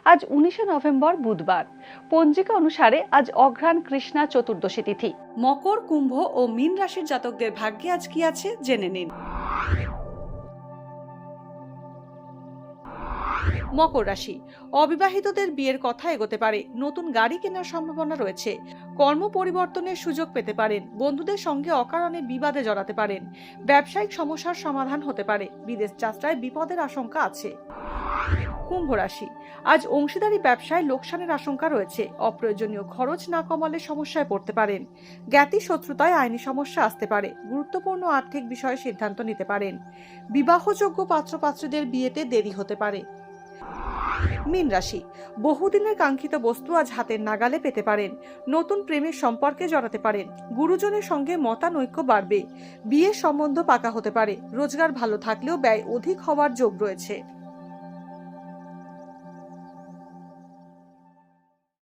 আজ 19শে নভেম্বর বুধবার। পঞ্জিকা অনুসারে আজ অঘ্রাণ কৃষ্ণা চতুর্দশী তিথি। মকর, কুম্ভ ও মীন রাশির জাতকদের ভাগ্যে আজ কি আছে জেনে নিন। মকর রাশি, অবিবাহিতদের বিয়ের কথা এগোতে পারে। নতুন গাড়ি কেনার সম্ভাবনা রয়েছে। কর্ম পরিবর্তনের সুযোগ পেতে পারেন। বন্ধুদের সঙ্গে অকারণে বিবাদে জড়াতে পারেন। ব্যবসায়িক সমস্যার সমাধান হতে পারে। বিদেশ যাত্রায় বিপদের আশঙ্কা আছে। কুম্ভ রাশি, আজ অংশীদারি ব্যবসায় লোকসানের আশঙ্কা রয়েছে। অপ্রয়োজনীয় খরচ না কমালে সমস্যায় পড়তে পারেন। জ্ঞাতি শত্রুতায় আইনি সমস্যা আসতে পারে। গুরুত্বপূর্ণ আর্থিক বিষয়ে সিদ্ধান্ত নিতে পারেন। বিবাহযোগ্য পাত্রপাত্রীদের বিয়েতে দেরি হতে পারে। মীন রাশি, বহুদিনের কাঙ্ক্ষিত বস্তু আজ হাতের নাগালে পেতে পারেন। নতুন প্রেমের সম্পর্কে জড়াতে পারেন। গুরুজনের সঙ্গে মতানৈক্য বাড়বে। বিয়ের সম্বন্ধ পাকা হতে পারে। রোজগার ভালো থাকলেও ব্যয় অধিক হওয়ার যোগ রয়েছে।